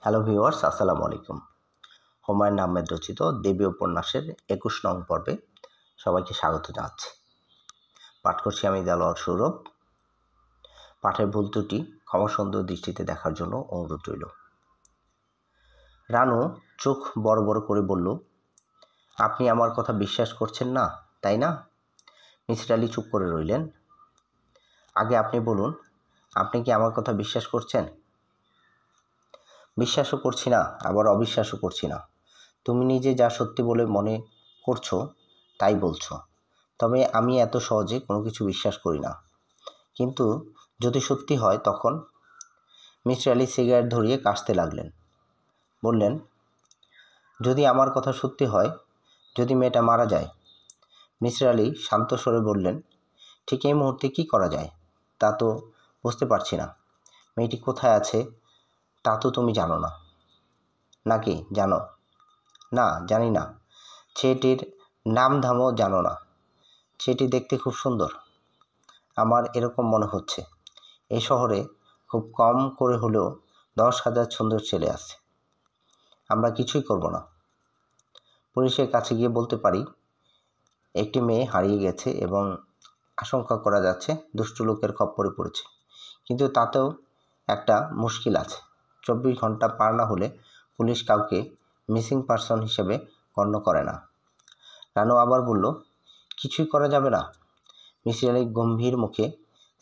Hello viewers, আসসালামু আলাইকুম। হুমায়ুন আহমেদ রচিত দেবী উপন্যাসের ২১ নং পর্বে সবাইকে স্বাগত জানাচ্ছি। পাঠ করছি আমি দেলোয়ার সৌরভ। পাঠের ভুল ত্রুটি ক্ষমাসুন্দর দৃষ্টিতে দেখার জন্য অনুরোধ রইল। রানু চোখ বড় বড় করে বলল, আপনি আমার কথা বিশ্বাস করছেন না, তাই না? মিসির আলি চুপ করে রইলেন। আগে আপনি বলুন, আপনি কি আমার কথা বিশ্বাস করছেন? বিশ্বাসও করছি না, আবার অবিশ্বাসও করছি না। তুমি নিজে যা সত্যি বলে মনে করছো তাই বলছো, তবে আমি এত সহজে কোনো কিছু বিশ্বাস করি না। কিন্তু যদি সত্যি হয় তখন? মিসির আলি সিগারেট ধরিয়ে কাশতে লাগলেন। বললেন, যদি আমার কথা সত্যি হয়, যদি মেয়েটা মারা যায়। মিসির আলি শান্ত স্বরে বললেন, ঠিক এই মুহূর্তে কী করা যায় তা তো বুঝতে পারছি না। মেয়েটি কোথায় আছে তা তো তুমি জানো না, নাকি জানো? না, জানি না। ছেলেটির নাম ধামও জানো না। ছেলেটি দেখতে খুব সুন্দর। আমার এরকম মনে হচ্ছে, এই শহরে খুব কম করে হলেও 10,000 সুন্দর ছেলে আছে। আমরা কিছুই করব না। পুলিশের কাছে গিয়ে বলতে পারি একটি মেয়ে হারিয়ে গেছে এবং আশঙ্কা করা যাচ্ছে দুষ্টু লোকের খপ্পরে পড়েছে। কিন্তু তাতেও একটা মুশকিল আছে। 24 ঘন্টা পার না হলে পুলিশ কাউকে মিসিং পারসন হিসেবে গণ্য করে না। রানু আবার বলল, কিছুই করা যাবে না? মিসির আলি গম্ভীর মুখে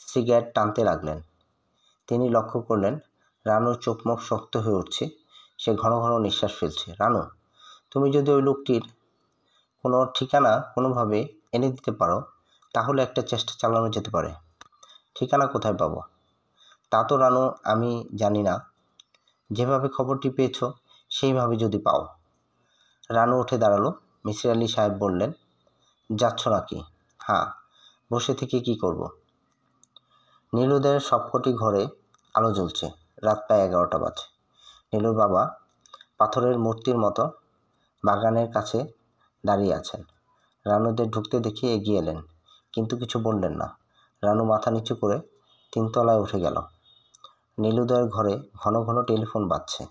সিগারেট টানতে লাগলেন। তিনি লক্ষ্য করলেন রানুর চোখ মুখ শক্ত হয়ে উঠছে। সে ঘন ঘন নিঃশ্বাস ফেলছে। রানু, তুমি যদি ওই লোকটির কোনো ঠিকানা কোনোভাবে এনে দিতে পারো, তাহলে একটা চেষ্টা চালানো যেতে পারে। ঠিকানা কোথায় পাবো? তা তো রানু আমি জানি না। যেভাবে খবরটি পেয়েছো সেইভাবে যদি পাও। রানু উঠে দাঁড়ালো। মিসির আলি সাহেব বললেন, যাচ্ছ নাকি? হ্যাঁ। বসে থেকে কি করব? নীলুদের সবকটি ঘরে আলো জ্বলছে। রাত প্রায় 11টা বাজে। নীলুর বাবা পাথরের মূর্তির মতো বাগানের কাছে দাঁড়িয়ে আছেন। রানুদের ঢুকতে দেখে এগিয়ে এলেন, কিন্তু কিছু বললেন না। রানু মাথা নিচু করে 3 তলায় উঠে গেল। নীলুদের ঘরে ঘন ঘন টেলিফোন বাজছে।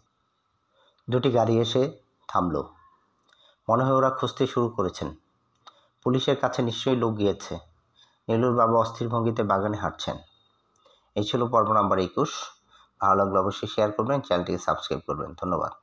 2টি গাড়ি এসে থামল। মনে হয় ওরা খুঁজতে শুরু করেছেন। পুলিশের কাছে নিশ্চয়ই লোক গিয়েছে। নীলুর বাবা অস্থির ভঙ্গিতে বাগানে হাঁটছেন। এই ছিল পর্ব নাম্বার 21। ভালো লাগলে অবশ্যই শেয়ার করবেন, চ্যানেলটিকে সাবস্ক্রাইব করবেন। ধন্যবাদ।